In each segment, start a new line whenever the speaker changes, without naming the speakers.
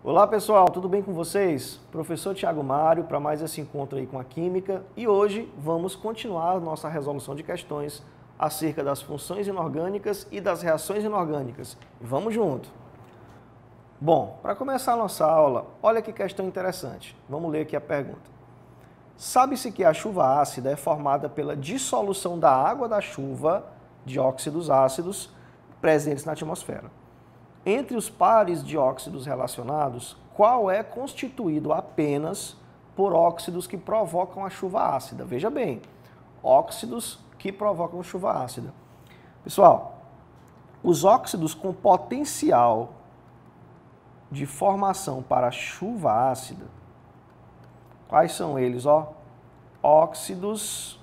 Olá pessoal, tudo bem com vocês? Professor Thiago Mário para mais esse encontro aí com a Química e hoje vamos continuar nossa resolução de questões acerca das funções inorgânicas e das reações inorgânicas. Vamos junto! Bom, para começar a nossa aula, olha que questão interessante. Vamos ler aqui a pergunta. Sabe-se que a chuva ácida é formada pela dissolução da água da chuva de óxidos ácidos presentes na atmosfera. Entre os pares de óxidos relacionados, qual é constituído apenas por óxidos que provocam a chuva ácida? Veja bem, óxidos que provocam chuva ácida. Pessoal, os óxidos com potencial de formação para chuva ácida, quais são eles? Óxidos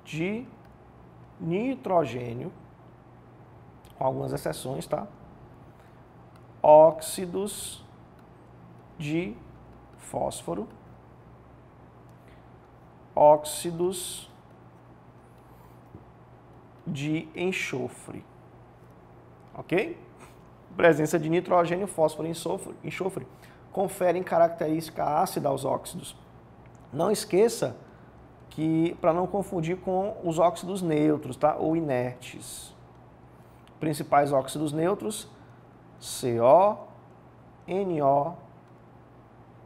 de nitrogênio, com algumas exceções, tá? Óxidos de fósforo, óxidos de enxofre, ok? Presença de nitrogênio, fósforo e enxofre conferem característica ácida aos óxidos. Não esqueça que, para não confundir com os óxidos neutros, tá? Ou inertes. Principais óxidos neutros, CO, NO,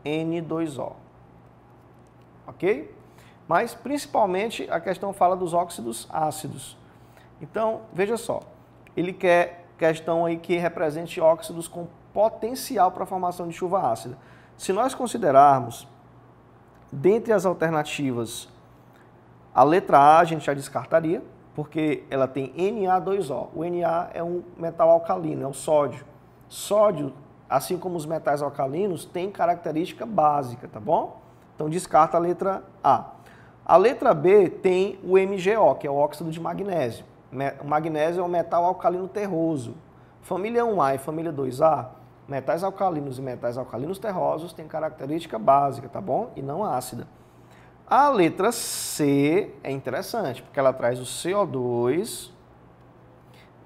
N2O. Ok? Mas, principalmente, a questão fala dos óxidos ácidos. Então, veja só, ele quer questão aí que represente óxidos com potencial para a formação de chuva ácida. Se nós considerarmos, dentre as alternativas, a letra A a gente já descartaria, porque ela tem Na2O. O Na é um metal alcalino, é o sódio. Sódio, assim como os metais alcalinos, tem característica básica, tá bom? Então descarta a letra A. A letra B tem o MgO, que é o óxido de magnésio. O magnésio é um metal alcalino terroso. Família 1A e família 2A, metais alcalinos e metais alcalinos terrosos têm característica básica, tá bom? E não ácida. A letra C é interessante, porque ela traz o CO2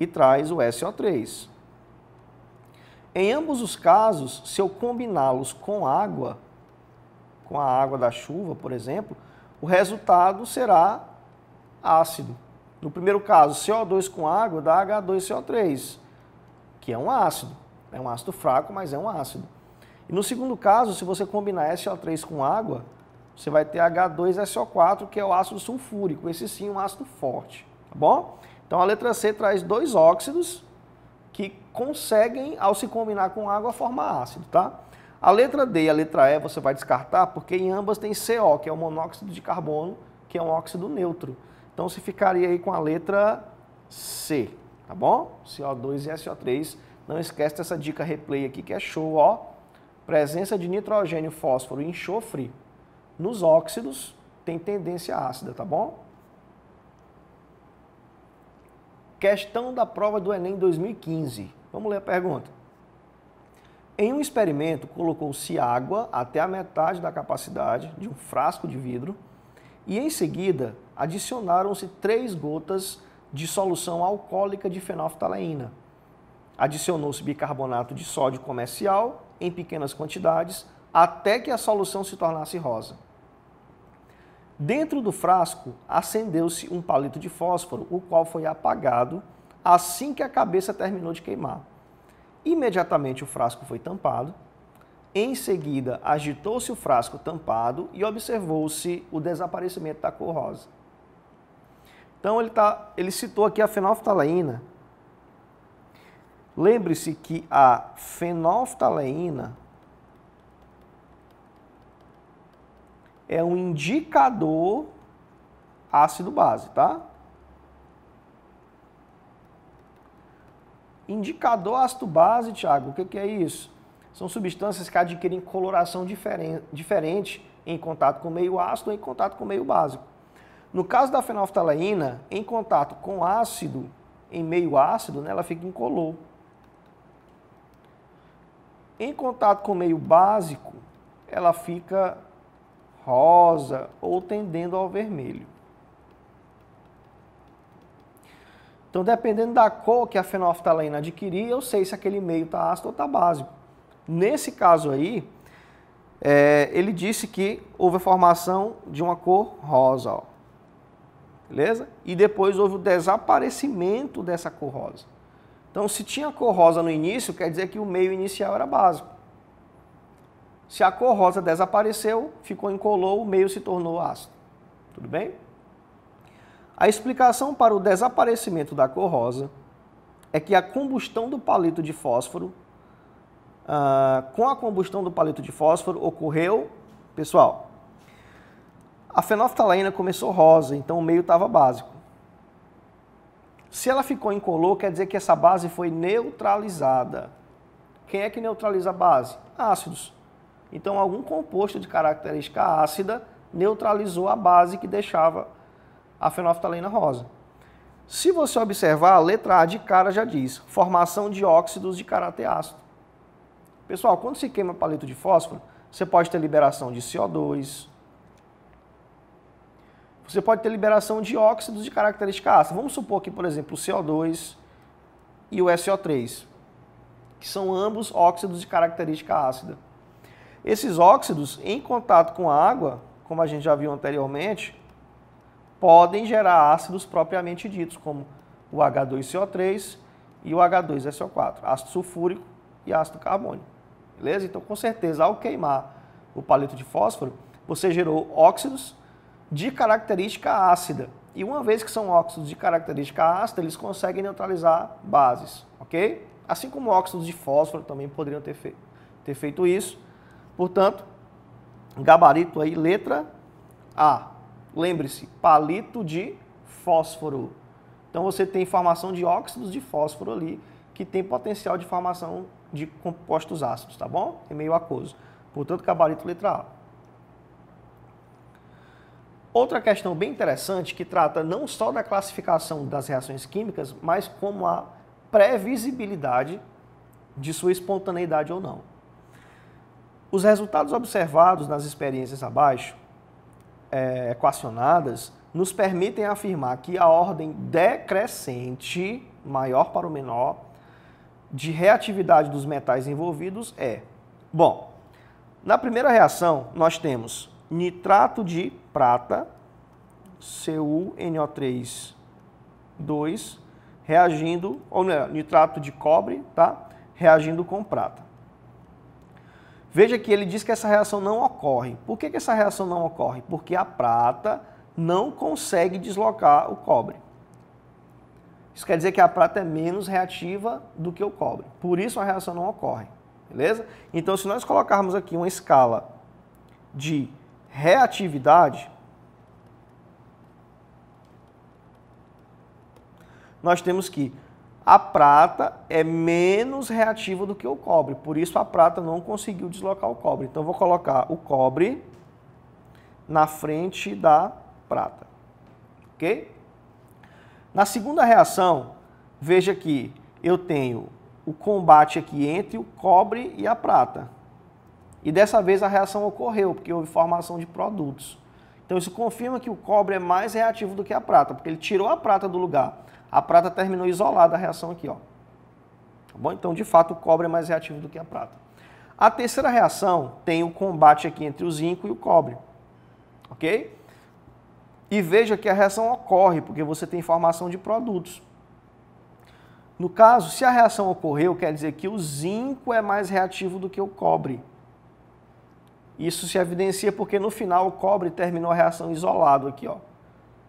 e traz o SO3. Em ambos os casos, se eu combiná-los com a água da chuva, por exemplo, o resultado será ácido. No primeiro caso, CO2 com água dá H2CO3, que é um ácido. É um ácido fraco, mas é um ácido. E no segundo caso, se você combinar SO3 com água, você vai ter H2SO4, que é o ácido sulfúrico, esse sim é um ácido forte, tá bom? Então a letra C traz dois óxidos que conseguem, ao se combinar com água, formar ácido, tá? A letra D e a letra E você vai descartar, porque em ambas tem CO, que é o monóxido de carbono, que é um óxido neutro. Então você ficaria aí com a letra C, tá bom? CO2 e SO3. Não esquece dessa dica replay aqui, que é show, ó. Presença de nitrogênio, fósforo e enxofre nos óxidos tem tendência ácida, tá bom? Questão da prova do Enem 2015. Vamos ler a pergunta. Em um experimento, colocou-se água até a metade da capacidade de um frasco de vidro e, em seguida, adicionaram-se 3 gotas de solução alcoólica de fenolftaleína. Adicionou-se bicarbonato de sódio comercial em pequenas quantidades até que a solução se tornasse rosa. Dentro do frasco, acendeu-se um palito de fósforo, o qual foi apagado assim que a cabeça terminou de queimar. Imediatamente o frasco foi tampado, em seguida agitou-se o frasco tampado e observou-se o desaparecimento da cor rosa. Então ele citou aqui a fenolftaleína. Lembre-se que a fenolftaleína é um indicador ácido-base, tá? Indicador ácido-base, Thiago, o que é isso? São substâncias que adquirem coloração diferente em contato com meio ácido ou em contato com meio básico. No caso da fenolftaleína, em contato com ácido, em meio ácido, né, ela fica incolor. Em contato com meio básico, ela fica rosa ou tendendo ao vermelho. Então, dependendo da cor que a fenolftaleína adquirir, eu sei se aquele meio está ácido ou está básico. Nesse caso aí, ele disse que houve a formação de uma cor rosa, ó. Beleza? E depois houve o desaparecimento dessa cor rosa. Então, se tinha cor rosa no início, quer dizer que o meio inicial era básico. Se a cor rosa desapareceu, ficou incolor, o meio se tornou ácido. Tudo bem? A explicação para o desaparecimento da cor rosa é que a combustão do palito de fósforo, com a combustão do palito de fósforo, ocorreu, pessoal, a fenolftaleína começou rosa, então o meio estava básico. Se ela ficou incolor, quer dizer que essa base foi neutralizada. Quem é que neutraliza a base? Ácidos. Então, algum composto de característica ácida neutralizou a base que deixava a fenolftaleína rosa. Se você observar, a letra A de cara já diz, formação de óxidos de caráter ácido. Pessoal, quando se queima palito de fósforo, você pode ter liberação de CO2, você pode ter liberação de óxidos de característica ácida. Vamos supor que, por exemplo, o CO2 e o SO3, que são ambos óxidos de característica ácida. Esses óxidos, em contato com a água, como a gente já viu anteriormente, podem gerar ácidos propriamente ditos, como o H2CO3 e o H2SO4, ácido sulfúrico e ácido carbônico. Beleza? Então, com certeza, ao queimar o palito de fósforo, você gerou óxidos de característica ácida. E uma vez que são óxidos de característica ácida, eles conseguem neutralizar bases, ok? Assim como óxidos de fósforo também poderiam ter feito isso. Portanto, gabarito aí, letra A. Lembre-se, palito de fósforo. Então você tem formação de óxidos de fósforo ali, que tem potencial de formação de compostos ácidos, tá bom? É meio aquoso. Portanto, gabarito letra A. Outra questão bem interessante que trata não só da classificação das reações químicas, mas como a previsibilidade de sua espontaneidade ou não. Os resultados observados nas experiências abaixo, equacionadas, nos permitem afirmar que a ordem decrescente, maior para o menor, de reatividade dos metais envolvidos é... Bom, na primeira reação nós temos nitrato de prata, CuNO3, 2, reagindo, ou melhor, nitrato de cobre, tá? Reagindo com prata. Veja que ele diz que essa reação não ocorre. Por que essa reação não ocorre? Porque a prata não consegue deslocar o cobre. Isso quer dizer que a prata é menos reativa do que o cobre. Por isso a reação não ocorre. Beleza? Então, se nós colocarmos aqui uma escala de reatividade, nós temos que a prata é menos reativa do que o cobre, por isso a prata não conseguiu deslocar o cobre. Então, eu vou colocar o cobre na frente da prata, ok? Na segunda reação, veja que eu tenho o combate aqui entre o cobre e a prata. E dessa vez a reação ocorreu, porque houve formação de produtos. Então, isso confirma que o cobre é mais reativo do que a prata, porque ele tirou a prata do lugar. A prata terminou isolada a reação aqui, ó. Tá bom? Então, de fato, o cobre é mais reativo do que a prata. A terceira reação tem o combate aqui entre o zinco e o cobre. Ok? E veja que a reação ocorre, porque você tem formação de produtos. No caso, se a reação ocorreu, quer dizer que o zinco é mais reativo do que o cobre. Isso se evidencia porque no final o cobre terminou a reação isolado aqui, ó.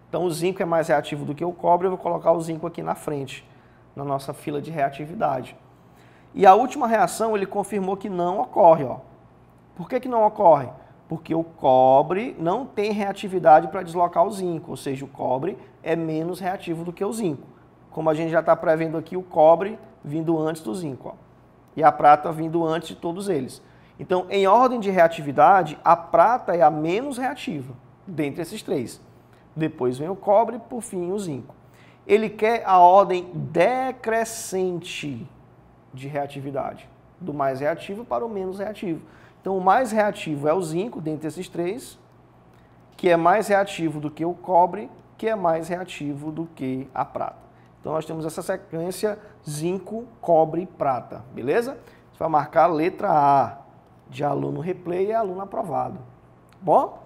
Então o zinco é mais reativo do que o cobre, eu vou colocar o zinco aqui na frente, na nossa fila de reatividade. E a última reação ele confirmou que não ocorre, ó. Por que não ocorre? Porque o cobre não tem reatividade para deslocar o zinco, ou seja, o cobre é menos reativo do que o zinco. Como a gente já está prevendo aqui, o cobre vindo antes do zinco, ó, e a prata vindo antes de todos eles. Então, em ordem de reatividade, a prata é a menos reativa dentre esses três. Depois vem o cobre, por fim o zinco. Ele quer a ordem decrescente de reatividade, do mais reativo para o menos reativo. Então, o mais reativo é o zinco, dentre esses três, que é mais reativo do que o cobre, que é mais reativo do que a prata. Então nós temos essa sequência zinco, cobre e prata, beleza? Você vai marcar a letra A de aluno replay e aluno aprovado. Bom?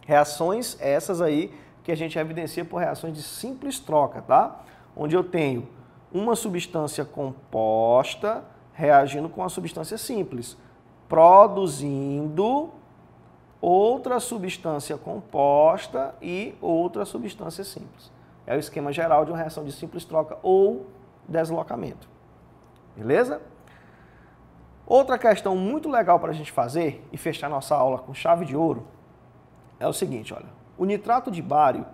Reações essas aí que a gente evidencia por reações de simples troca, tá? Onde eu tenho uma substância composta reagindo com a substância simples, produzindo outra substância composta e outra substância simples. É o esquema geral de uma reação de simples troca ou deslocamento. Beleza? Outra questão muito legal para a gente fazer e fechar nossa aula com chave de ouro é o seguinte, olha. O nitrato de bário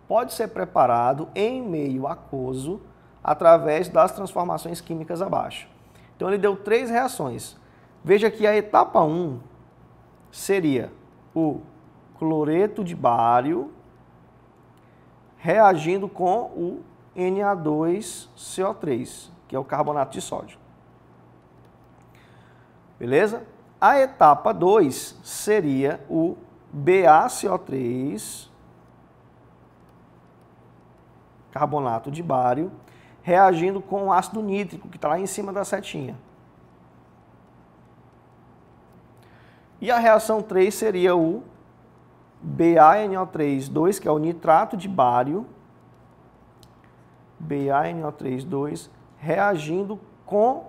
pode ser preparado em meio aquoso através das transformações químicas abaixo. Então ele deu 3 reações. Veja que a etapa 1 seria o cloreto de bário reagindo com o Na2CO3, que é o carbonato de sódio. Beleza? A etapa 2 seria o BaCO3, carbonato de bário, reagindo com o ácido nítrico, que está lá em cima da setinha. E a reação 3 seria o BaNO3,2, que é o nitrato de bário, BaNO3,2, reagindo com...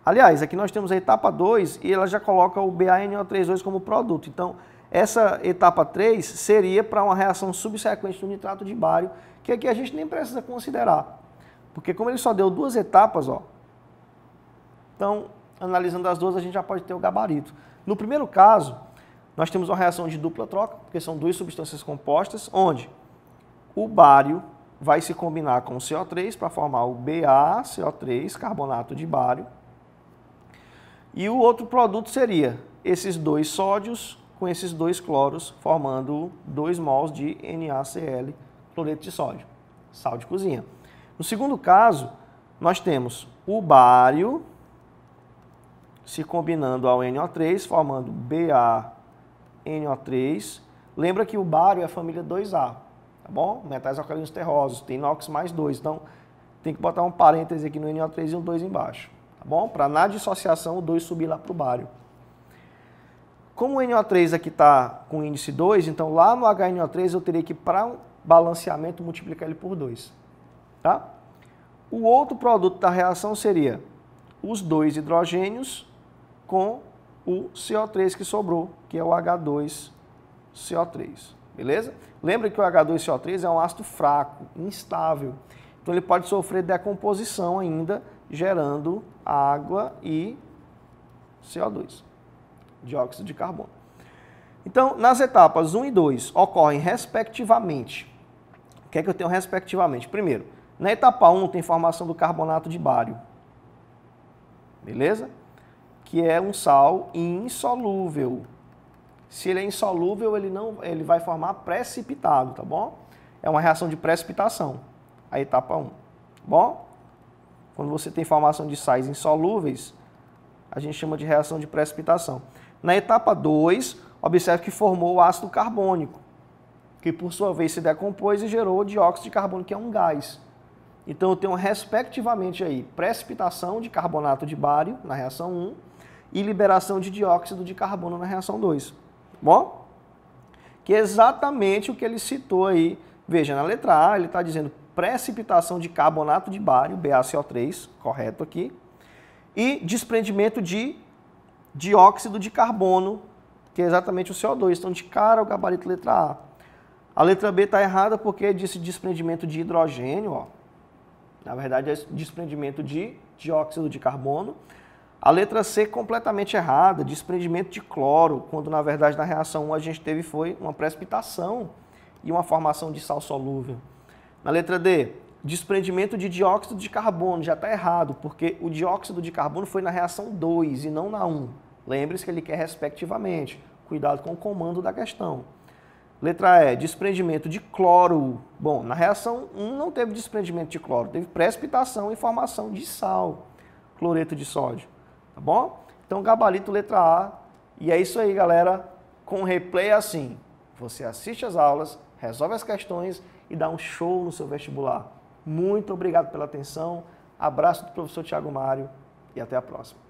Aliás, aqui nós temos a etapa 2 e ela já coloca o BaNO3,2 como produto. Então, essa etapa 3 seria para uma reação subsequente do nitrato de bário, que aqui a gente nem precisa considerar. Porque como ele só deu 2 etapas, ó, então, analisando as duas, a gente já pode ter o gabarito. No primeiro caso, nós temos uma reação de dupla troca, porque são 2 substâncias compostas, onde o bário vai se combinar com o CO3 para formar o BaCO3, carbonato de bário. E o outro produto seria esses 2 sódios com esses 2 cloros, formando 2 mols de NaCl, cloreto de sódio, sal de cozinha. No segundo caso, nós temos o bário se combinando ao NO3, formando BaNO3. Lembra que o bário é a família 2A, tá bom? Metais alcalinos terrosos, tem NOx mais 2, então tem que botar um parêntese aqui no NO3 e um 2 embaixo. Tá bom? Para na dissociação o 2 subir lá para o bário. Como o NO3 aqui está com índice 2, então lá no HNO3 eu teria que, para um balanceamento, multiplicar ele por 2. Tá? O outro produto da reação seria os 2 hidrogênios com o CO3 que sobrou, que é o H2CO3. Beleza? Lembra que o H2CO3 é um ácido fraco, instável. Então ele pode sofrer decomposição ainda, gerando água e CO2, dióxido de carbono. Então, nas etapas 1 e 2, ocorrem respectivamente. O que é que eu tenho respectivamente? Primeiro, na etapa 1 tem formação do carbonato de bário. Beleza? Que é um sal insolúvel. Se ele é insolúvel, ele vai formar precipitado, tá bom? É uma reação de precipitação, a etapa 1. Tá bom? Quando você tem formação de sais insolúveis, a gente chama de reação de precipitação. Na etapa 2, observe que formou o ácido carbônico, que por sua vez se decompôs e gerou o dióxido de carbono, que é um gás. Então eu tenho respectivamente aí precipitação de carbonato de bário na reação 1 e liberação de dióxido de carbono na reação 2. Bom? Que é exatamente o que ele citou aí. Veja, na letra A ele está dizendo precipitação de carbonato de bário, BaCO3, correto aqui, e desprendimento de dióxido de carbono, que é exatamente o CO2. Então, de cara, o gabarito letra A. A letra B está errada porque disse desprendimento de hidrogênio, ó. Na verdade, é desprendimento de dióxido de carbono. A letra C completamente errada, desprendimento de cloro, quando na verdade na reação 1 a gente teve foi uma precipitação e uma formação de sal solúvel. Na letra D, desprendimento de dióxido de carbono, já está errado, porque o dióxido de carbono foi na reação 2 e não na 1. Lembre-se que ele quer respectivamente. Cuidado com o comando da questão. Letra E, desprendimento de cloro. Bom, na reação 1 não teve desprendimento de cloro, teve precipitação e formação de sal, cloreto de sódio. Tá bom? Então, gabarito letra A. E é isso aí, galera. Com replay assim, você assiste as aulas, resolve as questões e dar um show no seu vestibular. Muito obrigado pela atenção, abraço do professor Thiago Mário e até a próxima.